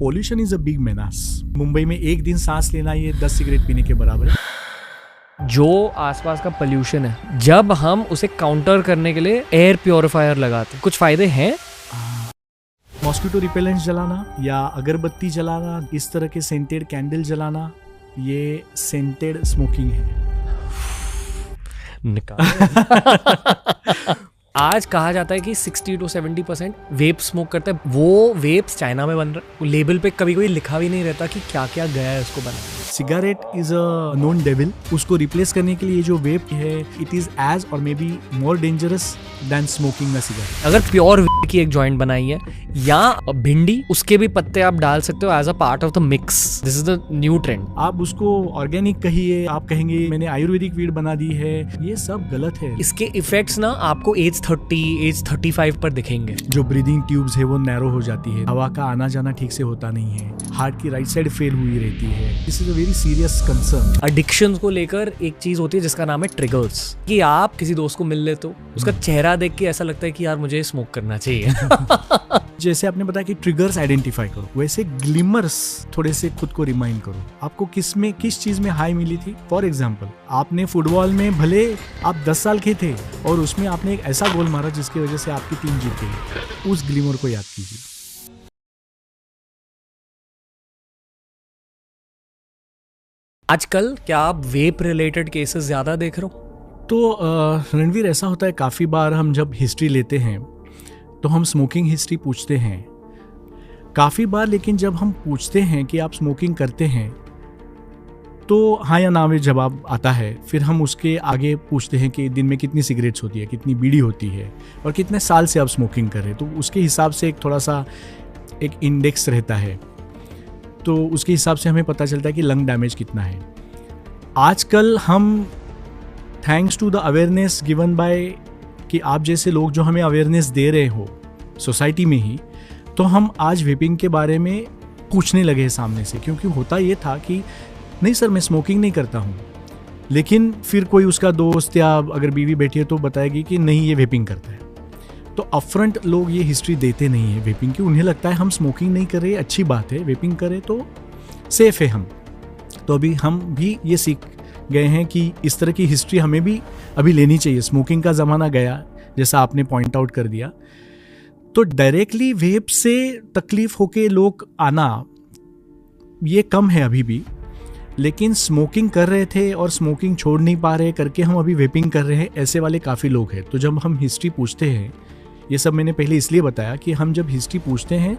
Pollution is a big menace. Mumbai में एक दिन सांस लेना ये 10 सिगरेट पीने के बराबर है। जो आसपास का पोल्यूशन है, जब हम उसे काउंटर करने के लिए एयर प्योरीफायर लगाते हैं, कुछ फायदे हैं। मॉस्किटो रिपेलेंट जलाना या अगरबत्ती जलाना, इस तरह के सेंटेड कैंडल जलाना, ये सेंटेड स्मोकिंग है। आज कहा जाता है कि 60 to 70% वेप स्मोक करते हैं। वो वेप्स चाइना में बन रहे, लेबल पे कभी कोई लिखा भी नहीं रहता कि क्या क्या गया है उसको बनाने। Cigarette is a known devil. उसको रिप्लेस करने के लिए जो वेप है, इट इज एज और may be more dangerous than smoking a cigarette. अगर प्योर की एक जॉइंट बनाई है या भिंडी, उसके भी पत्ते आप डाल सकते हो as a part of the mix. This is the new trend. आप उसको ऑर्गेनिक कहिए, आप कहेंगे मैंने आयुर्वेदिक वीड बना दी है, ये सब गलत है। इसके इफेक्ट्स ना आपको एज 30, एज 35 पर दिखेंगे। जो ब्रीदिंग ट्यूब्स है वो नैरो हो जाती है, हवा का आना जाना ठीक से होता नहीं है, हार्ट की राइट साइड फेल हुई रहती है। This is a very serious concern. Addictions को लेकर एक चीज होती है जिसका नाम है ट्रिगर्स। कि आप किसी दोस्त को मिल ले तो उसका चेहरा देख के ऐसा लगता है कि यार मुझे स्मोक करना चाहिए। जैसे आपने बताया कि ट्रिगर्स आइडेंटिफाई करो, वैसे ग्लिमर्स थोड़े से खुद को रिमाइंड करो। आपको किस चीज में हाई मिली थी। फॉर एग्जाम्पल, आपने फुटबॉल में भले आप 10 साल के थे और उसमें आपने एक ऐसा गोल मारा जिसकी वजह से आपकी टीम जीत गई, उस ग्लिमर को याद कीजिए। आजकल क्या आप वेप रिलेटेड केसेस ज्यादा देख रहे हो? तो रणवीर, ऐसा होता है काफ़ी बार हम जब हिस्ट्री लेते हैं तो हम स्मोकिंग हिस्ट्री पूछते हैं काफ़ी बार, लेकिन जब हम पूछते हैं कि आप स्मोकिंग करते हैं तो हाँ या ना में जवाब आता है। फिर हम उसके आगे पूछते हैं कि दिन में कितनी सिगरेट्स होती है, कितनी बीड़ी होती है और कितने साल से आप स्मोकिंग कर रहे हैं। तो उसके हिसाब से एक थोड़ा सा एक इंडेक्स रहता है, तो उसके हिसाब से हमें पता चलता है कि लंग डैमेज कितना है। आजकल हम thanks to the awareness given by कि आप जैसे लोग जो हमें अवेयरनेस दे रहे हो सोसाइटी में ही, तो हम आज वेपिंग के बारे में पूछने लगे हैं सामने से। क्योंकि होता ये था कि नहीं सर मैं स्मोकिंग नहीं करता हूँ, लेकिन फिर कोई उसका दोस्त या अगर बीवी बैठी है तो बताएगी कि नहीं ये वेपिंग करता है। तो अपफ्रंट लोग ये हिस्ट्री देते नहीं है वेपिंग की। उन्हें लगता है हम स्मोकिंग नहीं कर रहे, अच्छी बात है, वेपिंग करें तो सेफ है हम। तो अभी हम भी ये सीख गए हैं कि इस तरह की हिस्ट्री हमें भी अभी लेनी चाहिए। स्मोकिंग का ज़माना गया, जैसा आपने पॉइंट आउट कर दिया। तो डायरेक्टली वेप से तकलीफ होके लोग आना ये कम है अभी भी, लेकिन स्मोकिंग कर रहे थे और स्मोकिंग छोड़ नहीं पा रहे करके हम अभी वेपिंग कर रहे हैं, ऐसे वाले काफ़ी लोग हैं। तो जब हम हिस्ट्री पूछते हैं, ये सब मैंने पहले इसलिए बताया कि हम जब हिस्ट्री पूछते हैं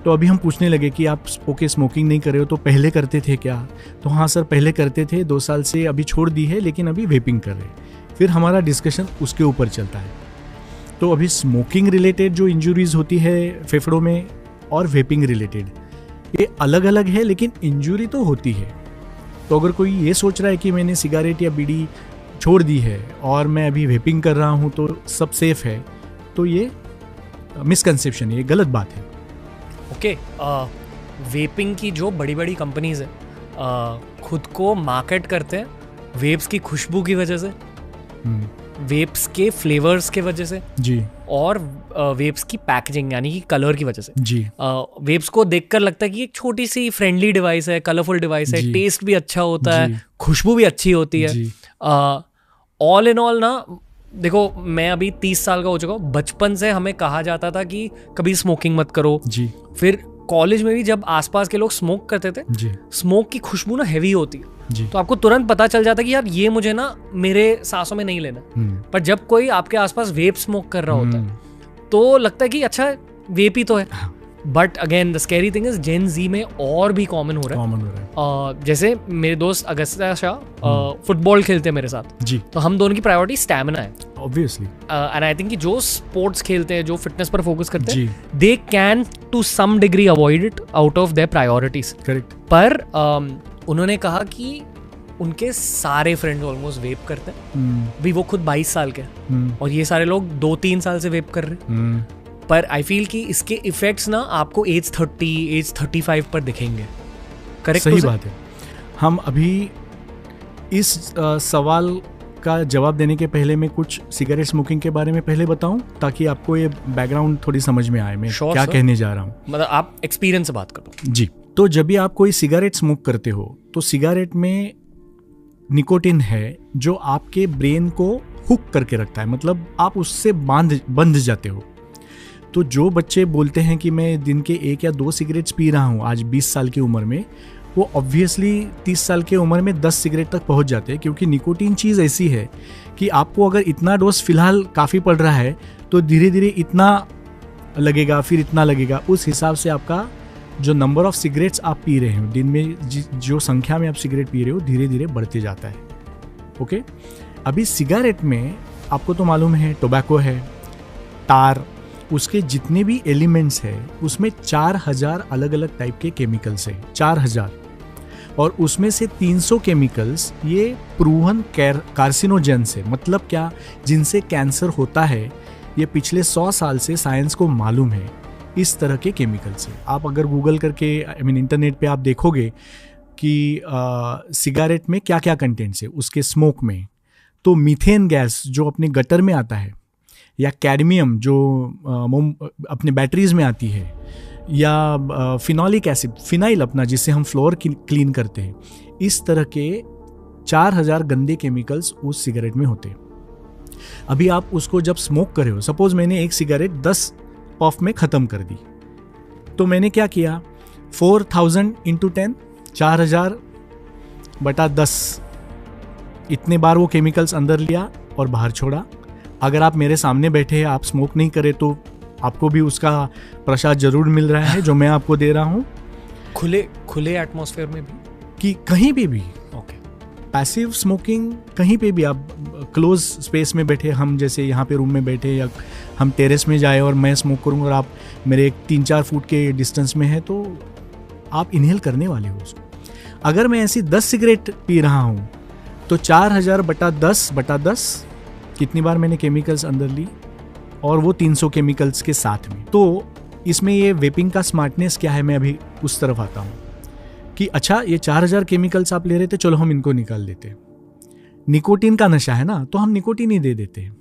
तो अभी हम पूछने लगे कि आप ओके स्मोकिंग नहीं कर रहे हो तो पहले करते थे क्या? तो हाँ सर पहले करते थे, 2 साल से अभी छोड़ दी है, लेकिन अभी वेपिंग कर रहे हैं। फिर हमारा डिस्कशन उसके ऊपर चलता है। तो अभी स्मोकिंग रिलेटेड जो इंजुरीज होती है फेफड़ों में और वेपिंग रिलेटेड, ये अलग अलग है, लेकिन इंजुरी तो होती है। तो अगर कोई ये सोच रहा है कि मैंने सिगरेट या बीड़ी छोड़ दी है और मैं अभी वेपिंग कर रहा हूँ तो सब सेफ है, तो ये मिसकंसेप्शन है, ये गलत बात है। ओके, वेपिंग की जो बड़ी बड़ी कंपनीज है खुद को मार्केट करते हैं वेप्स की खुशबू की वजह से, वेप्स के फ्लेवर्स के वजह से जी, और वेप्स की पैकेजिंग यानी कि कलर की वजह से जी। वेप्स को देखकर लगता है कि एक छोटी सी फ्रेंडली डिवाइस है, कलरफुल डिवाइस है, टेस्ट भी अच्छा होता है, खुशबू भी अच्छी होती है। ऑल इन ऑल ना, देखो मैं अभी 30 साल का हो चुका हूँ। बचपन से हमें कहा जाता था कि कभी स्मोकिंग मत करो जी। फिर कॉलेज में भी जब आसपास के लोग स्मोक करते थे जी, स्मोक की खुशबू ना हैवी होती है, तो आपको तुरंत पता चल जाता है कि यार ये मुझे ना मेरे सांसों में नहीं लेना। पर जब कोई आपके आसपास वेप स्मोक कर रहा होता है तो लगता है कि अच्छा वेप ही तो है। But again the scary thing is Gen Z में और भी कॉमन हो रहा है। जैसे मेरे दोस्त अगस्त्या शाह फुटबॉल खेलते हैं मेरे साथ जी, तो हम दोनों की प्रायोरिटी स्टैमिना है ऑब्वियसली। एंड आई थिंक कि जो स्पोर्ट्स खेलते हैं, जो फिटनेस पर फोकस करते हैं, they can to some degree avoid it out of their priorities. Correct. पर उन्होंने कहा कि उनके सारे फ्रेंड्स ऑलमोस्ट वेप करते हैं। भी वो खुद 22 साल के हैं और ये सारे लोग 2-3 साल से वेप कर रहे हैं। पर आई फील कि इसके इफेक्ट्स ना आपको एज 30, एज 35 पर दिखेंगे। करेक्ट? सही बात है। हम अभी इस सवाल आपका जवाब देने के पहले मैं कुछ सिगरेट स्मोकिंग के बारे में पहले बताऊं, ताकि आपको ये बैकग्राउंड थोड़ी समझ में आए मैं क्या कहने जा रहा हूँ। मतलब आप एक्सपीरियंस से बात करो। जी, तो जब भी आप कोई सिगरेट स्मोक करते हो तो सिगरेट में निकोटिन है जो आपके ब्रेन को हुक करके रखता है, मतलब आप उससे बंध जाते हो। तो जो बच्चे बोलते हैं कि मैं दिन के 1 या 2 सिगरेट्स पी रहा हूँ आज 20 साल की उम्र में, वो ऑब्वियसली 30 साल की उम्र में 10 सिगरेट तक पहुँच जाते हैं, क्योंकि निकोटीन चीज़ ऐसी है कि आपको अगर इतना डोज फिलहाल काफ़ी पड़ रहा है तो धीरे धीरे इतना लगेगा, फिर इतना लगेगा, उस हिसाब से आपका जो नंबर ऑफ सिगरेट्स आप पी रहे हो दिन में, जो संख्या में आप सिगरेट पी रहे हो धीरे धीरे बढ़ते जाता है। ओके, अभी सिगरेट में आपको तो मालूम है टोबैको है, तार, उसके जितने भी एलिमेंट्स हैं उसमें 4000 अलग अलग टाइप के केमिकल्स हैं, 4000, और उसमें से 300 केमिकल्स ये प्रूवन कार्सिनोजेंस है। मतलब क्या, जिनसे कैंसर होता है, ये पिछले 100 साल से साइंस को मालूम है। इस तरह के केमिकल्स हैं। आप अगर गूगल करके इंटरनेट पे आप देखोगे कि सिगरेट में क्या क्या कंटेंट्स है उसके स्मोक में, तो मीथेन गैस जो अपने गटर में आता है, या कैडमियम जो अपने बैटरीज में आती है, या फिनोलिक एसिड, फिनाइल अपना जिससे हम फ्लोर क्लीन करते हैं, इस तरह के 4000 गंदे केमिकल्स उस सिगरेट में होते हैं। अभी आप उसको जब स्मोक कर रहे हो, सपोज मैंने एक सिगरेट 10 पफ में ख़त्म कर दी, तो मैंने क्या किया, 4000 इंटू 10, 4000/10, इतने बार वो केमिकल्स अंदर लिया और बाहर छोड़ा। अगर आप मेरे सामने बैठे हैं, आप स्मोक नहीं करे, तो आपको भी उसका प्रसाद जरूर मिल रहा है जो मैं आपको दे रहा हूँ। खुले एटमॉस्फेयर में भी, कि कहीं पे भी। ओके, पैसिव स्मोकिंग कहीं पे भी, आप क्लोज स्पेस में बैठे, हम जैसे यहाँ पे रूम में बैठे, या हम टेरेस में जाए और मैं स्मोक करूँ और आप मेरे 3-4 फुट के डिस्टेंस में है, तो आप इनहेल करने वाले हो उसको। अगर मैं ऐसी 10 सिगरेट पी रहा हूँ तो 4000/10/10 कितनी बार मैंने केमिकल्स अंदर ली, और वो 300 केमिकल्स के साथ में। तो इसमें ये वेपिंग का स्मार्टनेस क्या है, मैं अभी उस तरफ आता हूँ कि अच्छा ये 4000 केमिकल्स आप ले रहे थे, चलो हम इनको निकाल देते हैं। निकोटीन का नशा है ना, तो हम निकोटीन ही दे देते हैं।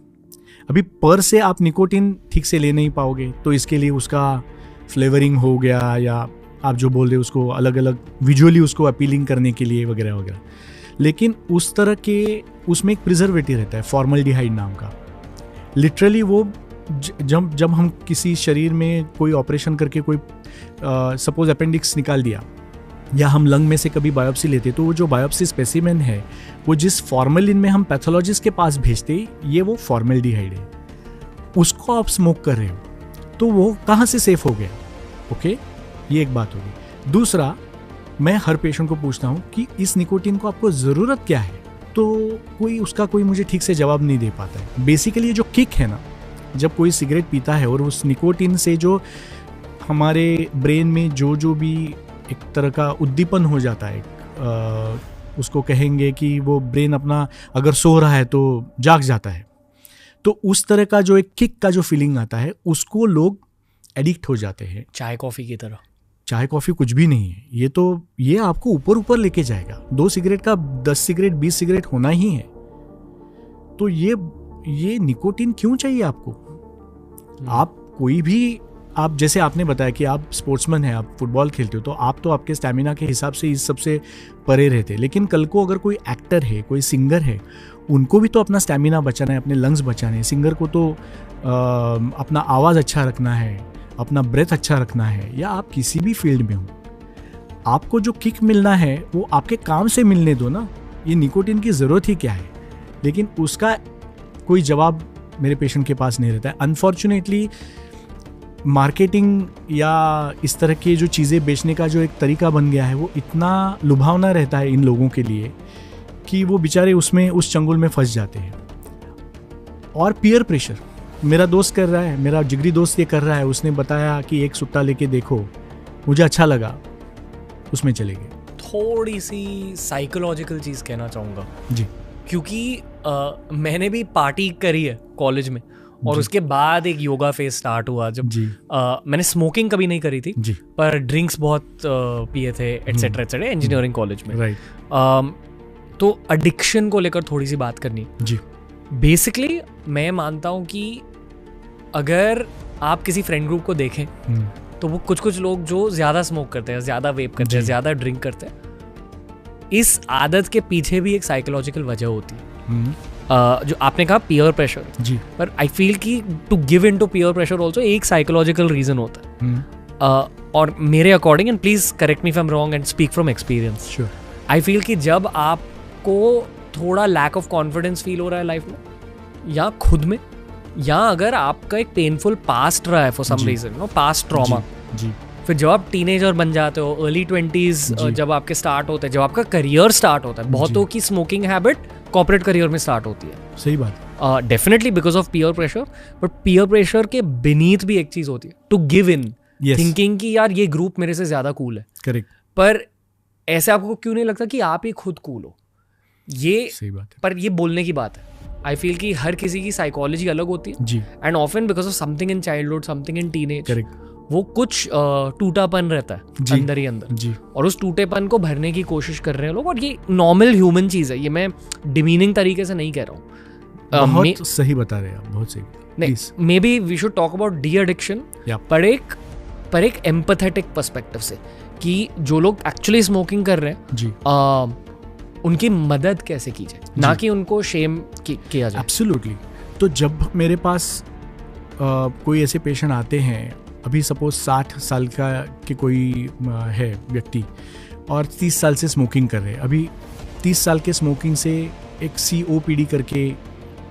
अभी पर से आप निकोटीन ठीक से ले नहीं पाओगे, तो इसके लिए उसका फ्लेवरिंग हो गया, या आप जो बोल रहे हो उसको अलग अलग विजुअली उसको अपीलिंग करने के लिए वगैरह वगैरह। लेकिन उस तरह के उसमें एक प्रिजर्वेटिव रहता है फॉर्मल्डिहाइड नाम का। लिटरली वो जब हम किसी शरीर में कोई ऑपरेशन करके कोई सपोज अपेंडिक्स निकाल दिया, या हम लंग में से कभी बायोप्सी लेते, तो वो जो बायोप्सी स्पेसिमेन है वो जिस फॉर्मेलिन में हम पैथोलॉजिस्ट के पास भेजते, ये वो फॉर्मल्डिहाइड है। उसको आप स्मोक कर रहे हो तो वो कहाँ से सेफ हो गया। ओके, ये एक बात होगी। दूसरा, मैं हर पेशेंट को पूछता हूँ कि इस निकोटीन को आपको ज़रूरत क्या है, तो कोई मुझे ठीक से जवाब नहीं दे पाता है। बेसिकली जो किक है ना, जब कोई सिगरेट पीता है और उस निकोटीन से जो हमारे ब्रेन में जो भी एक तरह का उद्दीपन हो जाता है, उसको कहेंगे कि वो ब्रेन अपना अगर सो रहा है तो जाग जाता है, तो उस तरह का जो एक किक का जो फीलिंग आता है, उसको लोग एडिक्ट हो जाते हैं। चाय कॉफ़ी की तरह। चाय कॉफ़ी कुछ भी नहीं है, ये आपको ऊपर ऊपर लेके जाएगा। 2 सिगरेट का 10 सिगरेट 20 सिगरेट होना ही है। तो ये निकोटीन क्यों चाहिए आपको? आप कोई भी, आप जैसे आपने बताया कि आप स्पोर्ट्समैन हैं, आप फुटबॉल खेलते हो, तो आप तो आपके स्टैमिना के हिसाब से इस सबसे परे रहते। लेकिन कल को अगर कोई एक्टर है, कोई सिंगर है, उनको भी तो अपना स्टैमिना बचाना है, अपने लंग्स बचाने हैं। सिंगर को तो अपना आवाज़ अच्छा रखना है, अपना ब्रेथ अच्छा रखना है, या आप किसी भी फील्ड में हो, आपको जो किक मिलना है वो आपके काम से मिलने दो ना। ये निकोटीन की ज़रूरत ही क्या है? लेकिन उसका कोई जवाब मेरे पेशेंट के पास नहीं रहता है। अनफॉर्चुनेटली मार्केटिंग या इस तरह की जो चीज़ें बेचने का जो एक तरीका बन गया है, वो इतना लुभावना रहता है इन लोगों के लिए कि वो बेचारे उसमें उस चंगुल में फंस जाते हैं। और पीयर प्रेशर, मेरा दोस्त कर रहा है, मेरा जिगरी दोस्त ये कर रहा है, उसने बताया कि एक सुट्टा लेके देखो, मुझे अच्छा लगा, उसमें चले गए। थोड़ी सी साइकोलॉजिकल चीज़ कहना चाहूँगा जी, क्योंकि मैंने भी पार्टी करी है कॉलेज में, और उसके बाद एक योगा फेज स्टार्ट हुआ जब मैंने स्मोकिंग कभी नहीं करी थी जी, पर ड्रिंक्स बहुत पिए थे एटसेट्रा एटसेट्रा इंजीनियरिंग कॉलेज में। राइट। तो तो एडिक्शन को लेकर थोड़ी सी बात करनी जी। बेसिकली मैं मानता हूँ कि अगर आप किसी फ्रेंड ग्रुप को देखें तो वो कुछ लोग जो ज़्यादा स्मोक करते हैं, ज़्यादा वेप करते हैं, ज़्यादा ड्रिंक करते हैं, इस आदत के पीछे भी एक साइकोलॉजिकल वजह होती है। जो आपने कहा पीयर प्रेशर जी, पर आई फील कि to give in to peer pressure also एक साइकोलॉजिकल रीज़न होता है। और मेरे according, and please correct me if I am wrong and speak from experience, I feel कि जब आपको थोड़ा लैक ऑफ कॉन्फिडेंस फील हो रहा है लाइफ में या खुद में, या अगर आपका एक पेनफुल पास्ट रहा है for some reason, no past trauma, फिर जब आप टीनेजर बन जाते हो, अर्ली 20s जब आपके स्टार्ट होते हैं, जब आपका करियर स्टार्ट होता है, बहुतों की स्मोकिंग हैबिट कॉर्पोरेट करियर में स्टार्ट होती है। सही बात। Definitely because of peer pressure, but peer pressure के बीनीथ भी एक चीज होती है, टू गिव इन, थिंकिंग कि यार ये ग्रुप मेरे से ज्यादा कूल है। करेक्ट। पर ऐसे आपको क्यों नहीं लगता कि आप ही खुद कूल हो? ये सही बात है। पर ये बोलने की बात है। आई फील कि हर किसी की साइकोलॉजी अलग होती है जी, and often because of something in childhood, something in teenage, correct, वो कुछ टूटापन रहता है अंदर ही अंदर जी, और उस टूटेपन को भरने की कोशिश कर रहे हैं लोग। और ये नॉर्मल ह्यूमन चीज है, ये मैं डिमीनिंग तरीके से नहीं कह रहा हूँ। बहुत सही बता रहे हैं आप, बहुत सही। नहीं, maybe we should talk about the addiction पर एक एम्पैथेटिक पर्सपेक्टिव से, कि जो लोग एक्चुअली स्मोकिंग कर रहे हैं जी, उनकी मदद कैसे की जाए, ना कि उनको शेम किया जाए। एब्सोल्युटली। तो जब मेरे पास कोई ऐसे पेशेंट आते हैं, अभी सपोज 60 साल का कि कोई है व्यक्ति और 30 साल से स्मोकिंग कर रहे हैं, अभी 30 साल के स्मोकिंग से एक COPD करके,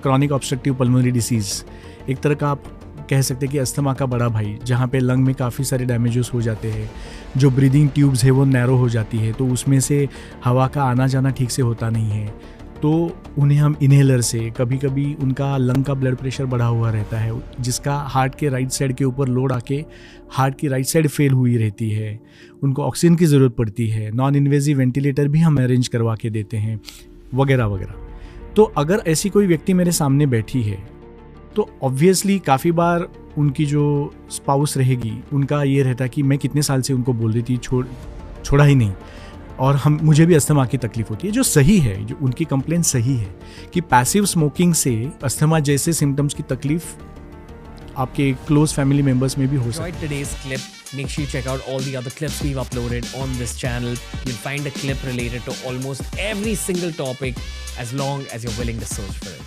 क्रॉनिक ऑब्स्ट्रक्टिव पल्मोनरी डिसीज़, एक तरह का आप कह सकते हैं कि अस्थमा का बड़ा भाई, जहाँ पे लंग में काफ़ी सारे डैमेजेस हो जाते हैं, जो ब्रीदिंग ट्यूब्स है वो नैरो हो जाती है, तो उसमें से हवा का आना जाना ठीक से होता नहीं है, तो उन्हें हम इन्हेलर से, कभी कभी उनका लंग का ब्लड प्रेशर बढ़ा हुआ रहता है, जिसका हार्ट के राइट साइड के ऊपर लोड आके हार्ट की राइट साइड फेल हुई रहती है, उनको ऑक्सीजन की ज़रूरत पड़ती है, नॉन इन्वेजिव वेंटिलेटर भी हम अरेंज करवा के देते हैं, वगैरह वगैरह। तो अगर ऐसी कोई व्यक्ति मेरे सामने बैठी है तो ऑब्वियसली काफ़ी बार उनकी जो स्पाउस रहेगी, उनका ये रहता है कि मैं कितने साल से उनको बोल रही थी, छोड़ा ही नहीं, और मुझे भी अस्थमा की तकलीफ होती है, जो सही है, जो उनकी कंप्लेन सही है कि पैसिव स्मोकिंग से अस्थमा जैसे सिम्टम्स की तकलीफ आपके क्लोज फैमिली मेंबर्स में भी हो सकती है। Today's clip, make sure you check out all the other clips we've uploaded on this channel. You'll find a clip related to almost every single topic as long as you're willing to search for it.